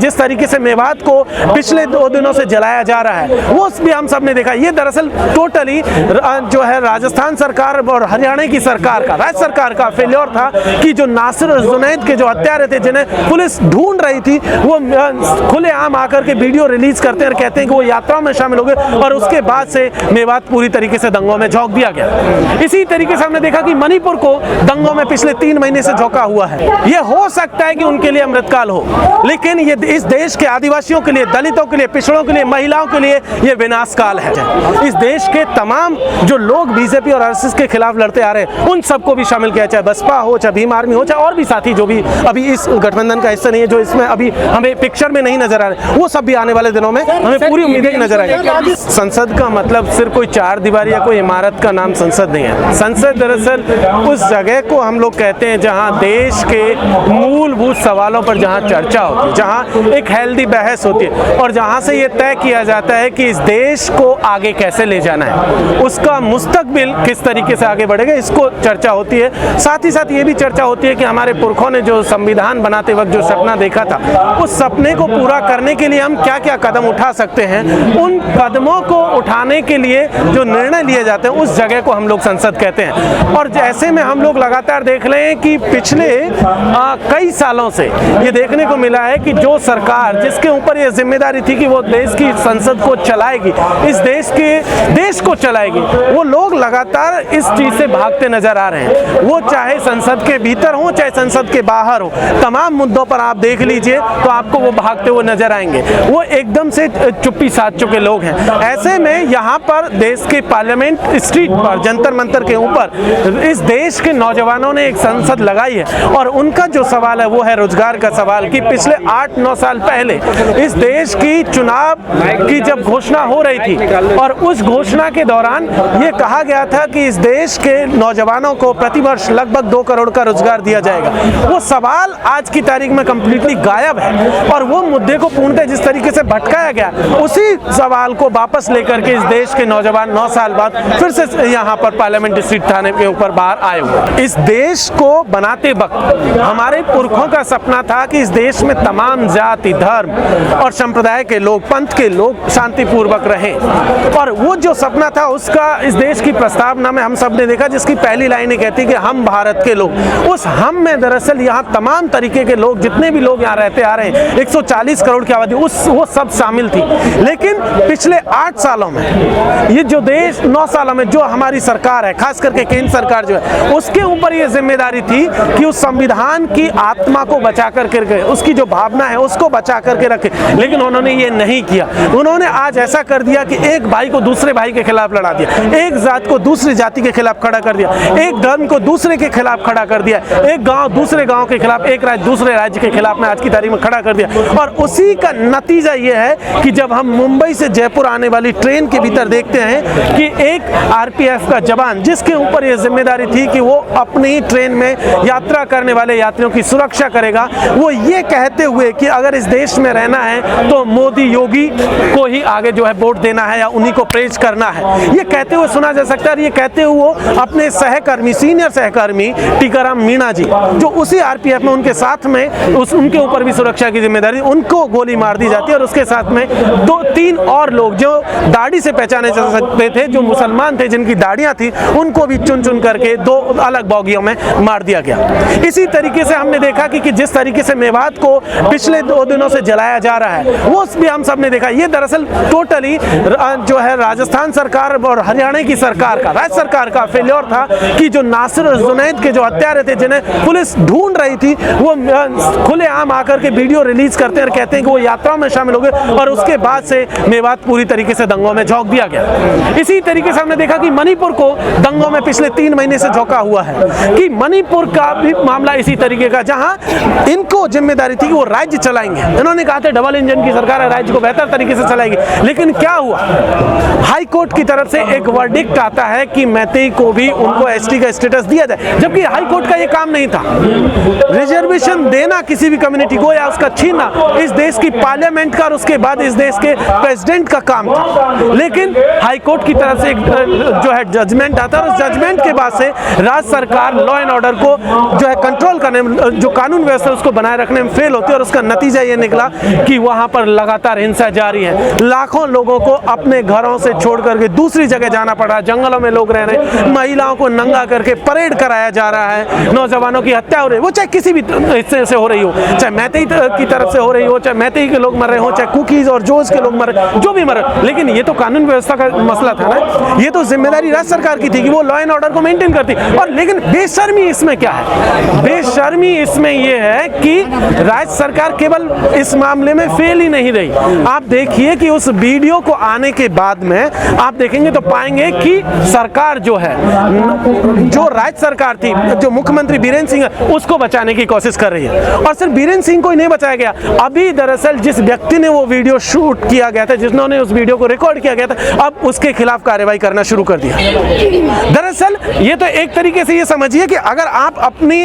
जिस तरीके से मेवात को पिछले 2 दिनों से जलाया जा रहा है वो भी हम सब ने देखा। ये दरअसल टोटली जो है राजस्थान सरकार और हरियाणा की सरकार का, राज्य सरकार का फेल्योर था कि जो नासिर और जुनैद के जो हत्यारे थे जिन्हें पुलिस ढूंढ रही थी वो खुलेआम आकर के वीडियो रिलीज करते हैं और कहते हैं कि वो यात्राओं में शामिल हो गए और उसके बाद से मेवात पूरी तरीके से दंगों में झोंक दिया गया। इसी तरीके से हमने देखा कि मणिपुर को दंगों में पिछले 3 महीने से झोंका हुआ है। ये हो सकता है कि उनके लिए अमृतकाल हो, लेकिन ये इस देश के आदिवासियों के लिए, दलितों के लिए, पिछड़ों के लिए, महिलाओं के लिए ये विनाश काल है। इस देश के तमाम जो लोग बीजेपी और आरएसएस के खिलाफ लड़ते आ रहे हैं उन सबको भी शामिल किया, चाहे बसपा हो, चाहे भीम आर्मी हो, चाहे और भी साथी जो भी अभी इस गठबंधन का हिस्सा नहीं है, जो इसमें अभी हमें पिक्चर में नहीं नजर आ रहे, वो सब भी आने वाले दिनों में हमें पूरी उम्मीदें नजर आएगी। संसद का मतलब सिर्फ कोई 4 दीवारी या कोई इमारत का नाम संसद नहीं है। संसद दरअसल उस जगह को हम लोग कहते हैं जहां देश के मूलभूत सवालों पर जहां चर्चा होती है, जहां एक हेल्दी बहस होती है और जहां से ये तय किया जाता है कि इस देश को आगे कैसे ले जाना है, उसका मुस्तकबिल किस तरीके से आगे बढ़ेगा, इसको चर्चा होती है। साथ ही साथ ये भी चर्चा होती है कि हमारे पुरखों ने जो संविधान बनाते वक्त जो सपना देखा था उस सपने को पूरा करने के लिए हम क्या क्या कदम उठा सकते हैं, उन कदमों को उठाने के लिए जो निर्णय लिए जाते हैं उस जगह को हम लोग संसद कहते हैं। और ऐसे में हम लोग लगातार देख रहे हैं कि पिछले कई सालों से ये देखने को मिला है कि जो सरकार जिसके ऊपर ये जिम्मेदारी थी कि वो देश की संसद को चलाएगी, इस देश को चलाएगी, वो लोग लगातार इस चीज से भागते नजर आ रहे हैं। वो चाहे संसद के भीतर हो चाहे संसद के बाहर हो, तमाम मुद्दों पर आप देख लीजिए तो आपको वो भागते हुए नजर आएंगे। वो एकदम से चुप्पी साध चुके लोग हैं। ऐसे में यहाँ पर देश के पार्लियामेंट स्ट्रीट पर, जंतर मंतर के ऊपर इस देश के नौजवानों ने एक संसद लगाई है और उनका जो सवाल है वो है रोजगार का सवाल कि पिछले 8-9 साल पहले इस देश की चुनाव की जब घोषणा हो रही थी और उस घोषणा के दौरान ये कहा गया था कि इस देश के नौजवानों को प्रतिवर्ष लगभग 2 करोड़ का रोजगार दिया जाएगा। वो सवाल आज की तारीख में कंप्लीटली गायब है और वो मुद्दे को पूर्णतः जिस तरीके से भटकाया गया, उसी सवाल को वापस लेकर के इस देश के नौजवान 9 साल बाद फिर से यहाँ पर पार्लियामेंट स्ट्रीट थाने के ऊपर बाहर आए हुए। इस देश को बनाते वक्त हमारे पुरखों का सपना था कि इस देश में तमाम जाति, धर्म और संप्रदाय के लोग, पंथ के लोग शांतिपूर्वक रहें और वो जो सपना था उसका इस देश की प्रस्तावना में हम सब ने देखा, जिसकी पहली लाइन कहती कि हम भारत के लोग। उस हम में दरअसल यहाँ तमाम तरीके के लोग, जितने भी लोग यहाँ रहते आ रहे हैं, 140 करोड़ की आबादी, वो सब शामिल थी। लेकिन पिछले 8 सालों में ये जो देश 9 सालों में जो हमारी सरकार है, खास करके केंद्र सरकार जो है, उसके ऊपर ये जिम्मेदारी थी कि उस संविधान की आत्मा को बचा करके रखे, उसकी जो भावना है उसको बचा करके रखे। लेकिन उन्होंने ये नहीं किया। उन्होंने आज ऐसा कर दिया कि एक भाई को दूसरे भाई के खिलाफ लड़ा दिया, एक जात को दूसरी जाति के खिलाफ खड़ा कर दिया, एक धर्म को दूसरे के खिलाफ खड़ा कर दिया, एक गांव दूसरे गांव के खिलाफ, एक राज्य दूसरे राज्य के खिलाफ में आज की तारीख में खड़ा कर दिया। और उसी का नतीजा ये है कि जब हम मुंबई से जयपुर आने वाली ट्रेन के भीतर देखते हैं कि एक आरपीएफ का जवान, जिसके ऊपर यह जिम्मेदारी थी कि वो अपनी ट्रेन में यात्रा करने वाले यात्रियों की सुरक्षा करेगा, वो ये कहते हुए कि अगर इस देश में रहना है तो मोदी योगी को ही आगे जो है वोट देना है या उन्हीं को प्रेज करना है, ये कहते हुए सुना जा सकता है। ये कहते हुए वो अपने सहकर्मी, सीनियर सहकर्मी टीकाराम मीणा जी, जो उसी आरपीएफ में उनके साथ में उनके ऊपर भी सुरक्षा की जिम्मेदारी, उनको गोली मार दी जाती है और उसके साथ में 2-3 और लोग जो दाढ़ी से पहचाने जा सकते थे, जो मुसलमान थे, जिनकी दाढ़ियां थी, उनको भी चुन चुन करके 2 अलग बॉगियों में मार दिया गया। इसी तरीके से हमने देखा कि जिस तरीके से मेवात को पिछले 2 दिनों से जलाया जा रहा है वो भी हम सब ने देखा। ये दरअसल टोटली जो है राजस्थान सरकार और हरियाणा की सरकार का, राज्य सरकार का फेल्योर था कि जो नासिर और जुनैद के जो हत्यारे थे जिन्हें पुलिस ढूंढ रही थी, वो खुलेआम आकर के वीडियो रिलीज करते हैं और कहते हैं कि वो यात्राओं में शामिल हो गए और उसके बाद से मेवात पूरी तरीके से दंगों में झोंक दिया गया। इसी तरीके से हमने देखा कि मणिपुर को दंगों में पिछले 3 महीने से झोंका हुआ है कि मणिपुर का भी मामला इसी तरीके का, जहां इनको जिम्मेदारी थी कि वो राज्य चलाएंगे। इन्होंने कहा था डबल इंजन की सरकार है, राज्य को बेहतर तरीके से चलाएगी। लेकिन क्या हुआ, हाई कोर्ट की तरफ से एक वर्डिक्ट आता है कि मैतेई को भी उनको एसटी का स्टेटस दिया जाए, जबकि हाई कोर्ट का ये काम नहीं था। रिजर्वेशन देना किसी भी कम्युनिटी को या उसका छीनना इस देश की पार्लियामेंट का और उसके बाद इस देश के प्रेसिडेंट का काम था। लेकिन हाई कोर्ट की तरफ से एक जो है जजमेंट आता है और उस जजमेंट के बाद से राज्य सरकार लॉ एंड ऑर्डर को जो है कंट्रोल करने, जो कानून व्यवस्था उसको बनाए रखने में फेल होती है और उसका नतीजा नतीजा ये निकला कि वहां पर लगातार हिंसा जारी है। लाखों लोगों को अपने घरों से छोड़ करके दूसरी जगह जाना पड़ रहा है, जंगलों में लोग रह रहे हैं, महिलाओं को नंगा करके परेड कराया जा रहा है, नौजवानों की हत्या हो रही है, वो चाहे किसी भी हिस्से से हो रही हो, चाहे मैतेई की तरफ से हो रही हो, चाहे मैतेई के लोग मर रहे हो, चाहे कुकीज और जोज के लोग मर रहे, जो भी मर रहे। लेकिन ये तो कानून व्यवस्था का मसला था ना, ये तो जिम्मेदारी राज्य सरकार की थी कि वो लॉ एंड ऑर्डर को मेंटेन करती। और लेकिन बेशर्मी इसमें क्या है? बेशर्मी इसमें यह है कि राज्य सरकार केवल इस मामले में फेल ही नहीं रही। आप देखिए कि उस वीडियो को आने के बाद में आप देखेंगे तो पाएंगे कि सरकार जो है, जो राज्य सरकार थी, जो मुख्यमंत्री बीरेंद्र सिंह है, उसको बचाने की कोशिश कर रही है। और सिर्फ बीरेंद्र सिंह को ही नहीं बचाया गया, अभी दरअसल जिस व्यक्ति ने वो वीडियो शूट किया गया था, जिन्होंने उस वीडियो को रिकॉर्ड किया गया था, अब उसके खिलाफ कार्रवाई करना शुरू कर दिया। दरअसल ये तो एक तरीके से ये समझिए कि अगर आप अपने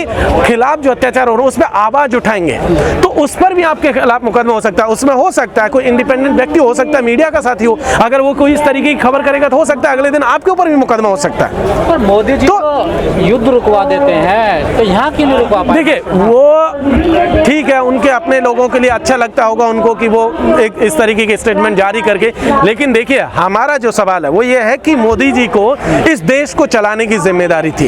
खिलाफ जो अत्याचार हो रहा है उस पर आवाज उठाएंगे तो उस पर भी आपके खिलाफ मुकदमा हो सकता है। उसमें हो सकता है कोई इंडिपेंडेंट व्यक्ति हो सकता है, मीडिया का साथी हो, अगर वो कोई इस तरीके की खबर करेगा तो हो सकता है अगले दिन आपके ऊपर भी मुकदमा हो सकता है। पर मोदी जी तो युद्ध रुकवा देते हैं, तो यहाँ क्यों नहीं रुकवा पाए? देखिए, वो ठीक है, उनके अपने लोगों के लिए अच्छा लगता होगा उनको कि वो एक इस तरीके के स्टेटमेंट जारी करके, लेकिन देखिए हमारा जो सवाल है वो ये है कि मोदी जी को इस देश को चलाने की जिम्मेदारी थी।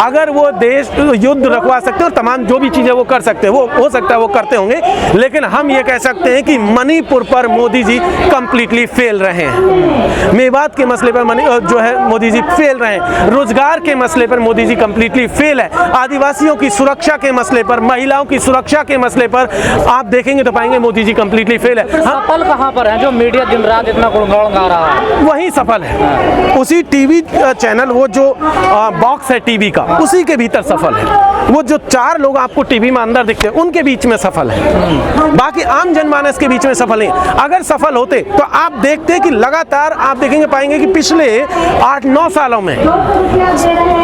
अगर वो देश युद्ध रखवा सकते और तमाम जो भी चीजें वो कर सकते हैं, वो हो सकता है वो करते होंगे, लेकिन हम ये कह सकते हैं कि मणिपुर पर मोदी जी कंप्लीटली फेल रहे हैं। मेवात के मसले पर जो है मोदी जी फेल रहे हैं। रोजगार के मसले पर मोदी जी कंप्लीटली फेल है। आदिवासियों की सुरक्षा के मसले पर, महिलाओं की सुरक्षा के मसले पर आप देखेंगे तो पाएंगे मोदी जी कंप्लीटली फेल है। सफल कहां पर है? जो मीडिया दिन रात इतना गुणगान गा रहा है वही सफल है। उसी टीवी चैनल, वो जो बॉक्स है टीवी का, उसी के भीतर सफल है। वो जो 4 लोग आपको टीवी में अंदर दिखते हैं उनके बीच में सफल है, बाकी आम जनमानस के बीच में सफल नहीं। अगर सफल होते तो आप देखते कि लगातार आप देखेंगे पाएंगे कि पिछले 8-9 सालों में,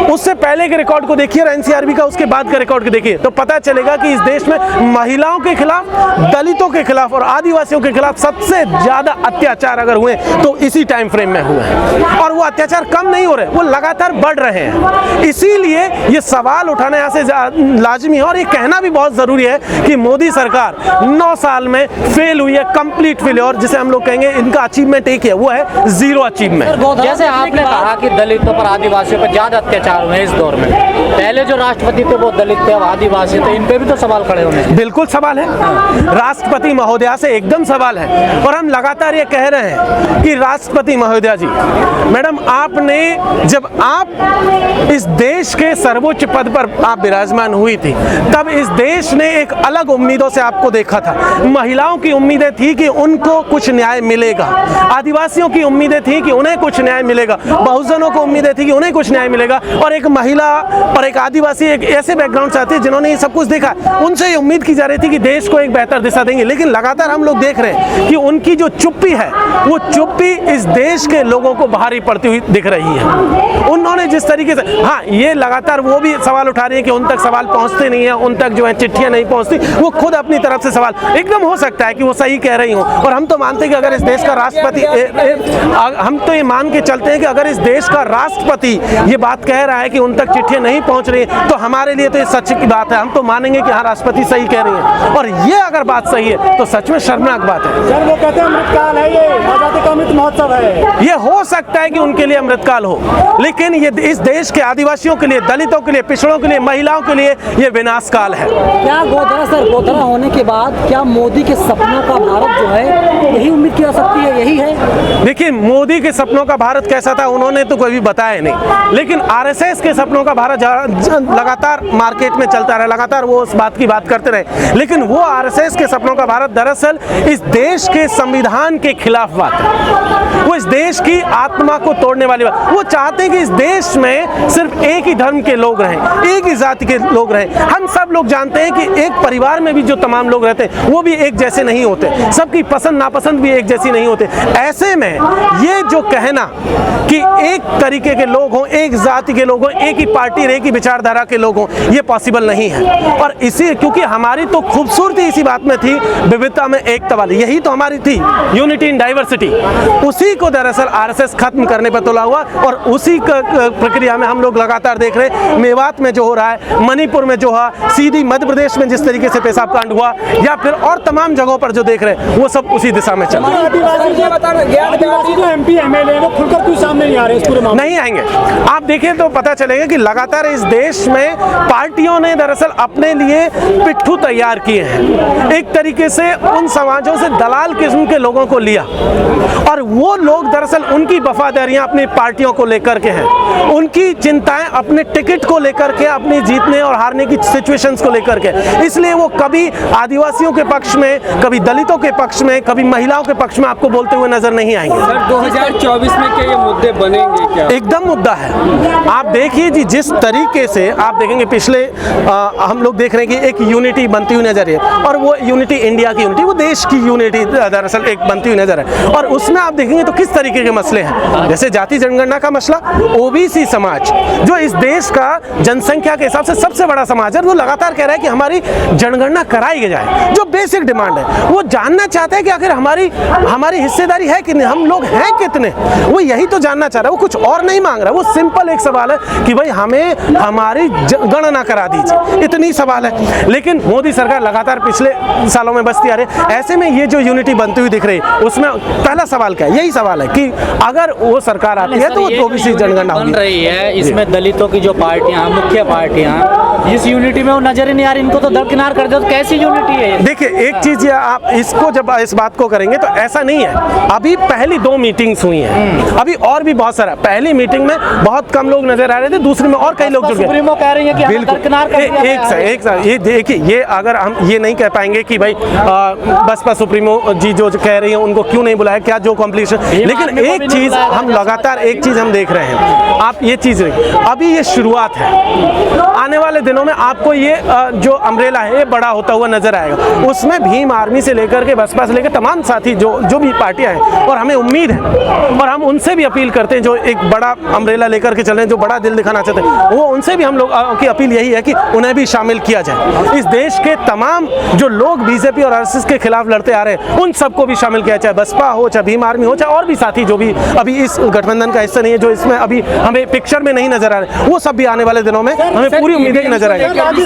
उससे पहले के रिकॉर्ड को देखिए, एनसीआरबी का, उसके बाद का रिकॉर्ड को देखिए तो पता चलेगा कि इस देश में महिलाओं के खिलाफ, दलितों के खिलाफ और आदिवासियों के खिलाफ सबसे ज्यादा अत्याचार अगर हुए तो इसी टाइम फ्रेम में हुए हैं। और वो अत्याचार कम नहीं हो रहे, वो लगातार बढ़ रहे हैं। इसीलिए ये सवाल उठाना यहाँ से लाजमी है और ये कहना भी बहुत जरूरी है कि मोदी सरकार 9 साल में फेल हुई है, कंप्लीट फेल। और जिसे हम लोग कहेंगे इनका अचीवमेंट एक है, वो है 0 अचीवमेंट। जैसे आपने कहा कि दलितों पर, आदिवासियों पर ज्यादा अत्याचार हुए इस दौर में, पहले जो राष्ट्रपति थे वो दलित थे, अब आदिवासी थे, इन पे भी तो सवाल खड़े होने। बिल्कुल सवाल है, राष्ट्रपति महोदया से एकदम सवाल है। और हम लगातार ये कह रहे हैं कि राष्ट्रपति महोदया जी, मैडम, आपने जब आप इस देश के सर्वोच्च पद पर आप विराजमान हुई थी, तब इस देश ने एक अलग उम्मीदों से आपको देखा था। महिलाओं की उम्मीदें थी कि उनको कुछ न्याय मिलेगा, आदिवासियों की उम्मीदें थी कि उन्हें कुछ न्याय मिलेगा, बहुजनों को उम्मीदें थी कि उन्हें कुछ न्याय मिलेगा। और एक महिला और एक आदिवासी एक ऐसे बैकग्राउंड से आती है जिन्होंने ये सब कुछ देखा, उनसे ये उम्मीद की जा रही थी कि देश को एक बेहतर दिशा देंगे। लेकिन लगातार हम लोग देख रहे हैं कि उनकी जो चुप्पी है, वो चुप्पी इस देश के लोगों को भारी पड़ती हुई दिख रही है। उन्होंने जिस तरीके से, हाँ, ये लगातार वो भी सवाल उठा रही है कि उन तक सवाल पहुंचते नहीं है, उन तक जो है चिट्ठियां नहीं पहुंचती, वो खुद अपनी तरफ से सवाल, एकदम हो सकता है कि वो सही कह रही हो। और हम तो मानते हैं कि अगर इस देश का राष्ट्रपति, हम तो ये मान के चलते हैं कि अगर इस देश का राष्ट्रपति ये बात कह रहा है कि उन तक चिट्ठियां नहीं पहुंच रही, तो हमारे लिए तो ये सच की बात है। हम तो मानेंगे कि हाँ, राष्ट्रपति सही कह रही है। और ये अगर बात सही है तो सच में शर्मनाक बात है। सर, वो कहते हैं अमृतकाल है, ये आजादी का अमृत महोत्सव है। ये हो सकता है कि उनके लिए अमृतकाल हो, लेकिन ये इस देश के आदिवासियों के लिए, दलितों के लिए, पिछड़ों के लिए, महिलाओं के लिए ये विनाश काल है। क्या गोधरा, सर, गोधरा होने के बाद क्या मोदी के सपनों का भारत जो है, यही उम्मीद की जा सकती है, यही है? देखिए, मोदी के सपनों का भारत कैसा था उन्होंने तो कोई भी बताया नहीं, लेकिन आरएसएस के सपनों का भारत लगातार मार्केट में चलता रहा, लगातार वो उस बात की बात करते रहे। लेकिन वो आरएसएस के सपनों का भारत दरअसल इस देश के संविधान के खिलाफ बात है, वो इस देश की आत्मा को तोड़ने वाली बात। वो चाहते हैं कि इस देश में सिर्फ एक ही धर्म के लोग रहें, एक ही जाति के लोग रहें। हम सब लोग जानते हैं कि एक परिवार में भी जो तमाम लोग रहते हैं वो भी एक जैसे नहीं होते, सबकी पसंद नापसंद भी एक जैसी नहीं होते। ऐसे में ये जो कहना कि एक तरीके के लोग हों, एक जाति के लोग हों, एक ही पार्टी, एक ही विचारधारा के लोग हों, ये पॉसिबल नहीं है। और इसी, क्योंकि हमारी तो खूबसूरती इसी बात में थी, विविधता में एकता वाली, यही तो हमारी थी, यूनिटी इन डाइवर्सिटी। उसी उसी को दरअसल आरएसएस खत्म करने पर तुला हुआ, और उसी प्रक्रिया में हम लोग लगातार देख रहे हैं। मेवात में जो हो रहा है, मणिपुर में जो है, सीधी मध्य प्रदेश में जिस तरीके से पेशाब कांड हुआ, या फिर और तमाम जगहों पर जो देख रहे हैं, वो सब उसी दिशा में चल रहा है। एमपी एमएलए वो खुलकर क्यों सामने नहीं आ रहे इस पूरे मामले? नहीं आएंगे। आप देखें तो पता चलेगा कि लगातार इस देश में पार्टियों ने दरअसल अपने लिए पिट्ठू तैयार किए हैं। एक तरीके से उन समाजों से दलाल किस्म के लोगों को लिया, और वो लोग दरअसल उनकी वफादारियां अपनी पार्टियों को लेकर के हैं, उनकी चिंताएं अपने टिकट को लेकर के, अपनी जीतने और हारने की सिचुएशंस को लेकर के। इसलिए वो कभी आदिवासियों के पक्ष में, कभी दलितों के पक्ष में, कभी महिलाओं के पक्ष में आपको बोलते हुए नजर नहीं आएंगे। सर 2024 में क्या ये मुद्दे बनेंगे क्या? एकदम मुद्दा है। आप देखिए जी, जिस तरीके से आप देखेंगे पिछले हम लोग देख रहे हैं कि एक यूनिटी बनती हुई नजर है, और वो यूनिटी इंडिया की यूनिटी, वो देश की यूनिटी दरअसल एक बनती हुई नजर है। और उसमें आप देखेंगे तो किस तरीके के मसले हैं, जैसे जाति जनगणना का मसला, ओबीसी समाज जो इस देश का जनसंख्या के हिसाब से सबसे बड़ा समाज है, वो लगातार कह रहा है कि हमारी जनगणना कराई जाए। जो बेसिक डिमांड है, वो जानना चाहते हैं कि आखिर हमारी हिस्सेदारी है कि नहीं, हम लोग हैं कितने, वो यही तो जानना चाह रहा है। वो कुछ और नहीं मांग रहा, वो सिंपल एक सवाल है कि भाई हमें हमारी गणना करा दीजिए, इतनी सवाल है। लेकिन मोदी सरकार लगातार पिछले सालों में बचती आ रही है। ऐसे में ये जो यूनिटी बनती हुई दिख रही है, उसमें पहला सवाल क्या है? यही सवाल है कि अगर वो सरकार आती है तो ओबीसी जनगणना बन रही है, इसमें दलितों की जो पार्टियां, मुख्य पार्टियां, इस यूनिटी में वो नजर ही नहीं आ रही। इनको तो दरकिनार कर दो, तो कैसी यूनिटी है? देखिए, एक चीज आप इसको जब इस बात को करेंगे तो ऐसा नहीं है। अभी पहली 2 मीटिंग्स हुई हैं, अभी और भी बहुत सारा। पहली मीटिंग में बहुत कम लोग नजर आ रहे थे, दूसरी में और कई लोग जुड़ गए। सुप्रीमो कह रही है कि हमें दरकिनार कर दिया गया है। एक ये देखिए, ये अगर हम ये नहीं कह पाएंगे कि भाई बसपा सुप्रीमो जी जो कह रही है उनको क्यों नहीं बुलाया, क्या जो कॉम्प्लिकेशन, लेकिन एक चीज हम लगातार एक चीज हम देख रहे हैं, आप ये चीज अभी ये शुरुआत है। आने वाले दिनों में आपको ये जो अम्ब्रेला है ये बड़ा होता हुआ नजर आएगा। उसमें भीम आर्मी से लेकर के बसपा से लेकर तमाम साथी जो भी पार्टियां हैं, और हमें उम्मीद है और हम उनसे भी अपील करते हैं जो एक बड़ा अम्ब्रेला लेकर के चल रहे हैं, जो बड़ा दिल दिखाना चाहते हैं, वो उनसे भी हम लोग की अपील यही है कि उन्हें भी शामिल किया जाए। इस देश के तमाम जो लोग बीजेपी और आरएसएस के खिलाफ लड़ते आ रहे हैं, उन सबको भी शामिल किया, चाहे बसपा हो, चाहे भीम आर्मी हो, चाहे और भी साथी जो भी अभी इस गठबंधन का हिस्सा नहीं है, जो इसमें अभी हमें पिक्चर में नहीं नजर आ रहे, वो सब भी आने वाले दिनों में हमें पूरी उम्मीदें नजर आएगी।